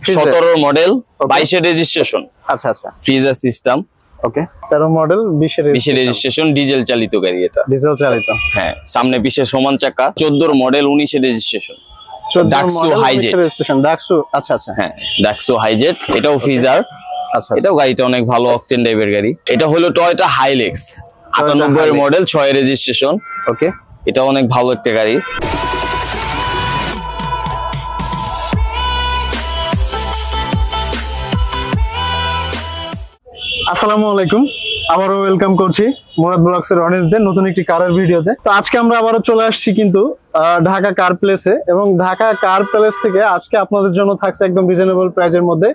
17 model 22 এর registration. আচ্ছা আচ্ছা, ফ্রিজার সিস্টেম। ওকে, 13 মডেল 20 এর রেজিস্ট্রেশন, ডিজেল চালিত গাড়ি এটা। ডিজেল চালিত, হ্যাঁ, সামনে পিছে সমান চাকা। 14 মডেল 19 এর রেজিস্ট্রেশন। ডাক্সো হাইজেট রেজিস্ট্রেশন, ডাক্সো। আচ্ছা আচ্ছা, হ্যাঁ, ডাক্সো হাইজেট, এটাও ফ্রিজার। আচ্ছা, এটাও গাড়িটা অনেক ভালো অকটেন টাইপের গাড়ি। এটা হলো টয়োটা হাইলেক্স 98 এর মডেল, 6 এর রেজিস্ট্রেশন। ওকে, এটা অনেক ভালো একটা গাড়ি। আসসালামু আলাইকুম, আবারও ওয়েলকাম করছি মুরাদ ব্লগস এর অডিয়েন্সদের নতুন একটি কারের ভিডিওতে। তো আজকে আমরা আবারও চলে আসছি কিন্তু ঢাকা কার প্লেসে, এবং ঢাকা কার প্লেস থেকে আজকে আপনাদের জন্য থাকছে একদম রিজনেবল প্রাইসের মধ্যে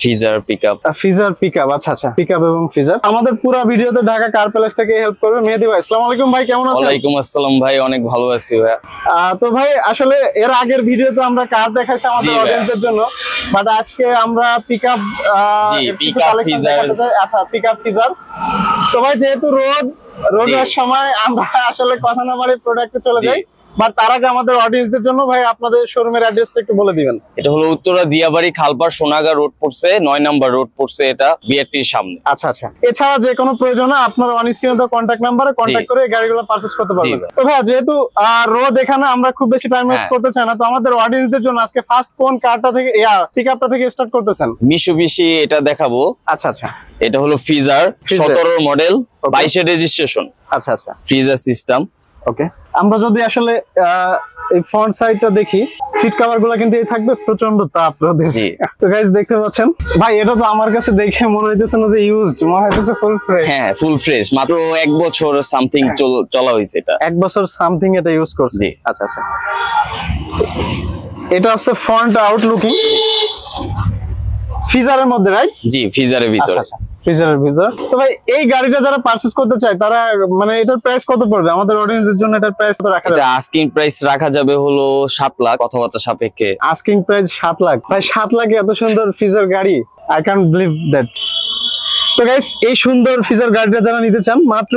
ফিজার পিকআপ। ফিজার পিকআপ, আচ্ছা আচ্ছা, পিকআপ এবং ফিজার। আমাদের পুরো ভিডিওতে ঢাকা কার প্লেস থেকে হেল্প করবে মেহেদী ভাই। আসসালামু আলাইকুম ভাই, কেমন আছেন? ওয়ালাইকুম আসসালাম ভাই, অনেক ভালো আছি ভাই। তো ভাই আসলে এর আগের ভিডিওতে আমরা কার দেখাইছি আমাদের অডিয়েন্সদের জন্য, বাট আজকে আমরা পিকআপ আচ্ছা পিকআপ ফিজার। তো ভাই যেহেতু রোদের সময় আমরা আসলে কথা না বলে প্রোডাক্টে চলে যাই, বাট তার আগে আমাদের অডিয়েন্সদের জন্য ভাই আপনাদের শোরুমের অ্যাড্রেসটা একটু বলে দিবেন। এটা হলো উত্তরা দিয়াবাড়ি খালপাড় সোনাগা রোড পড়ছে, 9 নাম্বার রোড পড়ছে, এটা বিআরটির সামনে। আচ্ছা আচ্ছা, এছাড়া যে কোনো প্রয়োজনে আপনারা অন স্ক্রিনে তো কন্টাক্ট নাম্বারে কন্টাক্ট করে এই গাড়িগুলো পারচেজ করতে পারবেন। তো ভাই যেহেতু রোদ এখানে আমরা খুব বেশি টাইম ওয়েস্ট করতে চাই না, তো আমাদের অডিয়েন্সদের জন্য আজকে ফার্স্ট কোন কারটা থেকে পিকআপটা থেকে স্টার্ট করতেছেন? মিশুবিশি এটা দেখাবো। আচ্ছা আচ্ছা, এটা হলো ফিজার 17 মডেল 22 এর রেজিস্ট্রেশন। আচ্ছা আচ্ছা, ফ্রিজার সিস্টেম। ওকে, আমরা যদি আসলে এই ফ্রন্ট সাইডটা দেখি, সিট কভার গুলা কিন্তু এই থাকবে, প্রচন্ড তাপ রোদের। তো গাইস দেখতে পাচ্ছেন ভাই, এটা তো আমার কাছে দেখে মনে হইতেছে না যে ইউজড, মনে হইতেছে ফুল ফ্রেশ। হ্যাঁ, ফুল ফ্রেশ, মাত্র 1 বছর সামথিং চলা হইছে এটা। 1 বছর সামথিং এটা ইউজ করছে। জি, আচ্ছা আচ্ছা, এটা হচ্ছে ফ্রন্ট আউটলুকিং ফিজারের মধ্যে, রাইট? জি, ফিজারের ভিতরে। আচ্ছা, ফিজারের ভিতর। তো ভাই এই গাড়িটা যারা পারচেজ করতে চায় তারা মানে এটার প্রাইস কত পড়বে আমাদের অডিয়েন্সের জন্য? এটার প্রাইস কত রাখা যাবে? এটা আস্কিং প্রাইস রাখা যাবে হলো 7 লাখ, কথাবার্তা সাপেক্ষে। Asking price 7 lakh. ভাই 7 লাখে এত সুন্দর ফিজার গাড়ি, আই ক্যান্ট বিলিভ দ্যাট। তো গাইস এই সুন্দর ফিজার গাড়িটা যারা নিতে চান, মাত্র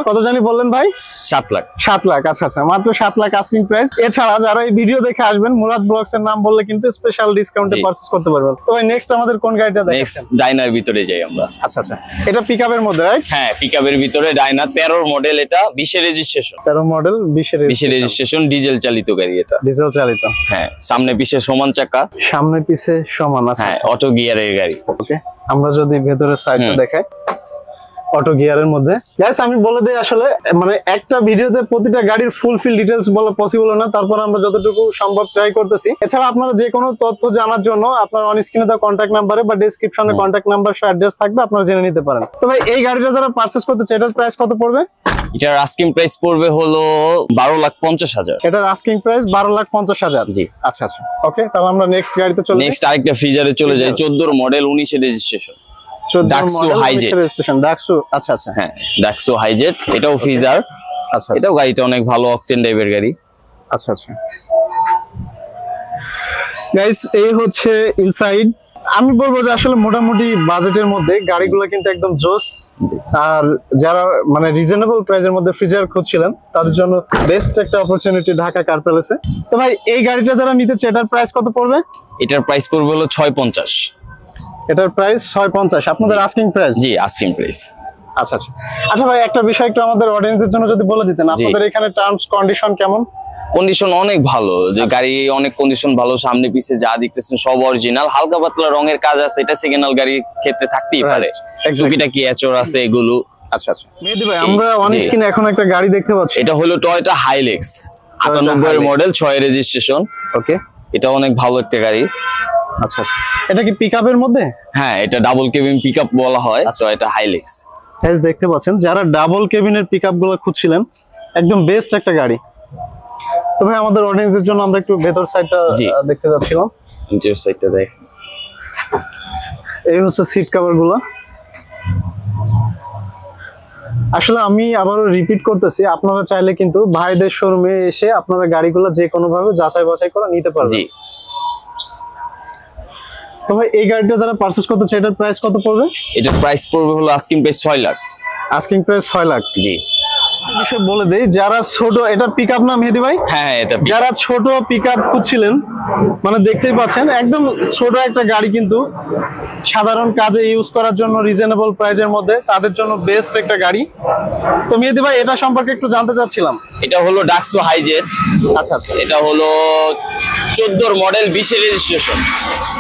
কত জানি বললেন ভাই? 7 লাখ। 7 লাখ, আচ্ছা আচ্ছা, মাত্র 7 লাখ আস্কিং প্রাইস। এছাড়া যারা এই ভিডিও দেখে আসবেন মুরাদ ব্লগস এর নাম বললে কিন্তু স্পেশাল ডিসকাউন্টে পারচেজ করতে পারবেন। তো ভাই নেক্সট আমাদের কোন গাড়িটা দেখাচ্ছেন? নেক্সট ডাইনার ভিতরে যাই আমরা। আচ্ছা আচ্ছা, এটা পিকআপের মধ্যে, রাইট? হ্যাঁ, পিকআপের ভিতরে ডাইনা 13 মডেল, এটা 20 এর রেজিস্ট্রেশন। 13 মডেল 20 এর রেজিস্ট্রেশন, ডিজেল চালিত গাড়ি এটা। ডিজেল চালিত, হ্যাঁ, সামনে পিছে সমান চাকা। সামনে পিছে সমান আছে। হ্যাঁ, অটো গিয়ারের গাড়ি। ওকে, আমরা যদি ভেতরের সাইডটা দেখাই, অটো গিয়ারের মধ্যে। গাইস আমি বলে দেই, আসলে মানে একটা ভিডিওতে প্রতিটা গাড়ির ফুল ডিটেইলস বলা পসিবল না, তারপর আমরা যতটুকু সম্ভব ট্রাই করতেছি। এছাড়া আপনারা যে কোনো তথ্য জানার জন্য আপনার অন স্ক্রিনে দেওয়া কন্টাক্ট নাম্বারে বা ডেসক্রিপশনে কন্টাক্ট নাম্বার সহ অ্যাড্রেস থাকবে, আপনারা জেনে নিতে পারেন। তো ভাই এই গাড়িটা যারা পারচেজ করতে চায় এটার প্রাইস কত পড়বে? এটার আস্কিং প্রাইস পড়বে হলো 12,50,000। এটার আস্কিং প্রাইস 12,50,000। জি, আচ্ছা আচ্ছা, ওকে, তাহলে আমরা নেক্সট গাড়িতে চলে যাই। নেক্সট আরেকটা ফ্রিজারে চলে যাই। 14 মডেল 19 এর রেজিস্ট্রেশন। ডাক্সো হাইজেট রেজিস্ট্রেশন, ডাক্সো। আচ্ছা আচ্ছা, হ্যাঁ, ডাক্সো হাইজেট, এটাও ফ্রিজার। আচ্ছা, এটাও গাড়িটা অনেক ভালো অকটেন টাইপের গাড়ি। আচ্ছা আচ্ছা গাইস, এই হচ্ছে ইনসাইড। আমি বলবো যে আসলে মোটামুটি বাজেটের মধ্যে গাড়িগুলো কিন্তু একদম জোস, আর যারা মানে রিজনেবল প্রাইসের মধ্যে ফ্রিজার খুঁজছিলেন তাদের জন্য বেস্ট একটা অপরচুনিটি ঢাকা কার প্যালেসে। তো ভাই এই গাড়িটা যারা নিতে চায় এটার প্রাইস কত পড়বে? এটার প্রাইস পড়বে হলো 650। এটার প্রাইস 650 আপনাদের আস্কিং প্রাইস? জি, আস্কিং প্রাইস। আচ্ছা আচ্ছা আচ্ছা ভাই, একটা বিষয় একটু আমাদের অডিয়েন্সদের জন্য যদি বলে দিতেন, আপনাদের এখানে টার্মস কন্ডিশন কেমন? কন্ডিশন অনেক ভালো, যে গাড়ি অনেক কন্ডিশন ভালো, সামনে পিছে যা দেখতেছেন সব অরিজিনাল। হালকা পাতলা রঙের কাজ আছে, এটা সেকেন্ডাল গাড়ির ক্ষেত্রে থাকতেই পারে, টুকিটাকি এচর আছে এগুলো। আচ্ছা আচ্ছা মেহেদী ভাই, আমরা অন স্ক্রিনে এখন একটা গাড়ি দেখতে পাচ্ছি, এটা হলো টয়োটা হাইলেক্স 98 এর মডেল, 6 এর রেজিস্ট্রেশন। ওকে, এটা অনেক ভালো একটা গাড়ি। আচ্ছা আচ্ছা, এটা কি পিকআপের মধ্যে? হ্যাঁ, এটা ডাবল কেবিন পিকআপ বলা হয়, টয়োটা হাইলেক্স। গাইস দেখতে পাচ্ছেন, যারা ডাবল কেবিনের পিকআপ গুলো খুঁজছিলেন, একদম বেস্ট একটা গাড়ি। তো ভাই আমাদের অডিয়েন্সের জন্য আমরা একটু ভেতর সাইডটা দেখতে যাচ্ছিলাম। নিচের সাইডটা দেখ, এই হচ্ছে সিট কভার গুলো। আসলে আমি আবারও রিপিট করতেছি, আপনারা চাইলে কিন্তু ভাইদের শোরুমে এসে আপনারা গাড়িগুলো যে কোনো ভাবে যাচাই বাছাই করে নিতে পারবেন। জি। তো ভাই এই গাড়িটা যারা পারচেজ করতে চায় এটার প্রাইস কত পড়বে? এটার প্রাইস পড়বে হলো asking price 6 lakh. Asking price 6 lakh. জি। বিষয় বলে দেই, যারা ছোট, এটা পিকআপ না মেহেদি ভাই? হ্যাঁ এটা যারা ছোট পিকআপ খুঁজছিলেন, মানে দেখতেই পাচ্ছেন একদম ছোট একটা গাড়ি, কিন্তু সাধারণ কাজে ইউজ করার জন্য রিজনেবল প্রাইজের মধ্যে তাদের জন্য বেস্ট একটা গাড়ি। তো মেহেদি ভাই এটা সম্পর্কে একটু জানতে চাচ্ছিলাম। এটা হলো ডাকসো হাইজেট। আচ্ছা আচ্ছা। এটা হলো 14 মডেল 20 রেজিস্ট্রেশন,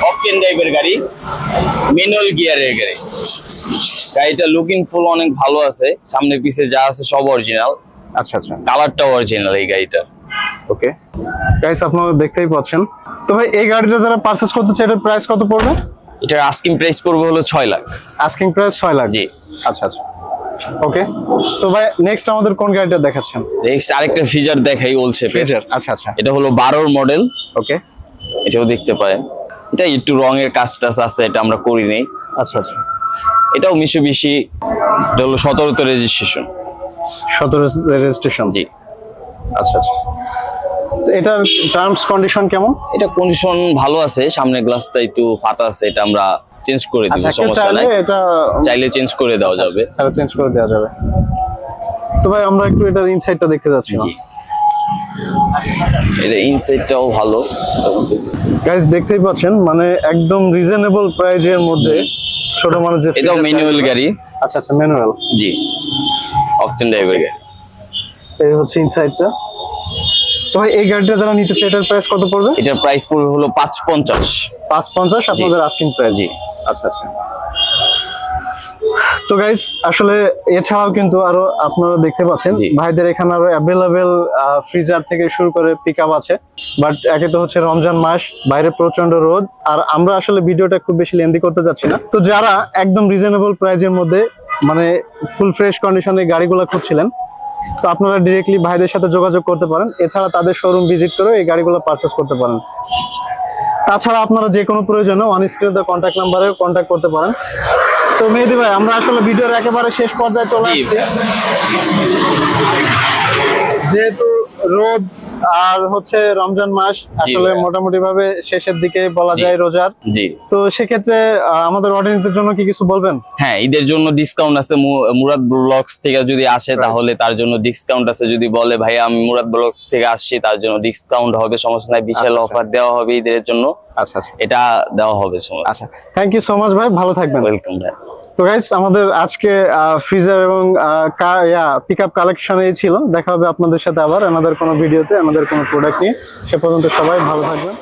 অকটেন টাইপের গাড়ি, ম্যানুয়াল গিয়ারের গাড়ি। গাড়িটা লুকিং ফুল অনেক ভালো আছে, সামনে পিছে যা আছে সব অরিজিনাল। আচ্ছা আচ্ছা, কালারটাও অরিজিনাল এই গাড়িটার। ওকে গাইস, আপনারা দেখতেই পাচ্ছেন। তো ভাই এই গাড়িটা যারা পারচেজ করতে চায় এটার প্রাইস কত পড়বে? এটার আস্কিং প্রাইস পড়বে হলো 6 লাখ। Asking price 6 lakh? জি। আচ্ছা আচ্ছা, ওকে। তো ভাই নেক্সট আমাদের কোন গাড়িটা দেখাচ্ছেন? নেক্সট আরেকটা ফিজার দেখাই, ওল শেপের। আচ্ছা আচ্ছা, এটা হলো 12 মডেল। ওকে, এটাও দেখতে পারেন। এটা একটু রঙের কাজ টাজ আছে, এটা আমরা করি নাই। আচ্ছা আচ্ছা। এটাও মিশুবিশি, এটা হলো 17তে রেজিস্ট্রেশন। 17 রেজিস্ট্রেশন? জি। আচ্ছা আচ্ছা। তো এটার টার্মস কন্ডিশন কেমন? এটা কন্ডিশন ভালো আছে, সামনের গ্লাসটা একটু ফাটা আছে, এটা আমরা চেঞ্জ করে দিব, আচ্ছা, সমস্যা নাই। এটা চাইলে চেঞ্জ করে দেওয়া যাবে। তাহলে চেঞ্জ করে দেওয়া যাবে। তো ভাই আমরা একটু এটার ইনসাইডটা দেখতে যাচ্ছি। জি, এটা ইনসাইডটাও ভালো। গাইস দেখতেই পাচ্ছেন, মানে একদম রিজনেবল প্রাইজের মধ্যে ছোট মানুষ যে, এটাও ম্যানুয়াল গাড়ি। আচ্ছা আচ্ছা, ম্যানুয়াল। জি, অকটেন ড্রাইভার গাড়ি। এই হচ্ছে ইনসাইডটা। তো ভাই এই গাড়িটা যারা নিতে চায় এটার প্রাইস কত পড়বে? এটার প্রাইস পড়বে হলো 550। 550 আপনাদের আস্কিং প্রাইস? জি। আচ্ছা আচ্ছা। তো গাইস আসলে এছাড়াও কিন্তু আরো আপনারা দেখতে পাচ্ছেন ভাইদের এখানে আরো অ্যাভেলেবেল ফ্রিজার থেকে শুরু করে পিকআপ আছে। বাট একে তো হচ্ছে রমজান মাস, বাইরে প্রচন্ড রোদ, আর আমরা আসলে ভিডিওটা খুব বেশি লেন্দি করতে যাচ্ছি না। তো যারা একদম রিজনেবল প্রাইজের মধ্যে মানে ফুল ফ্রেশ কন্ডিশনে গাড়িগুলো খুঁজছিলেন, তো আপনারা ডিরেক্টলি ভাইদের সাথে যোগাযোগ করতে পারেন। এছাড়া তাদের শোরুম ভিজিট করে এই গাড়িগুলো পারচেস করতে পারেন। তাছাড়া আপনারা যে কোনো প্রয়োজনে অন স্ক্রিনে কন্ট্যাক্ট নাম্বারে কন্ট্যাক্ট করতে পারেন। তো মেহেদি ভাই আমরা আসলে ভিডিওর একেবারে শেষ পর্যায়ে চলে আসছি। যেহেতু রোদ আর হচ্ছে রমজান মাস আসলে মোটামুটি ভাবে শেষের দিকে বলা যায় রোজার। জি। তো সেক্ষেত্রে আমাদের অডিয়েন্সদের জন্য কি কিছু বলবেন? হ্যাঁ, ঈদের জন্য ডিসকাউন্ট আছে। মুরাদ ব্লগস থেকে যদি আসে তাহলে তার জন্য ডিসকাউন্ট আছে। যদি বলে ভাই আমি মুরাদ ব্লগস থেকে আসছি, তার জন্য ডিসকাউন্ট হবে, সমস্যা নাই। বিশাল অফার দেওয়া হবে ঈদের জন্য। আচ্ছা আচ্ছা, এটা দেওয়া হবে। আচ্ছা, থ্যাংক ইউ সো মাচ ভাই, ভালো থাকবেন। ওয়েলকাম ভাই। তো গাইস আমাদের আজকে ফ্রিজার এবং পিকআপ কালেকশন এই ছিল। দেখা হবে আপনাদের সাথে আবার আমাদের কোনো ভিডিওতে, আমাদের কোনো প্রোডাক্ট নিয়ে। সে পর্যন্ত সবাই ভালো থাকবেন।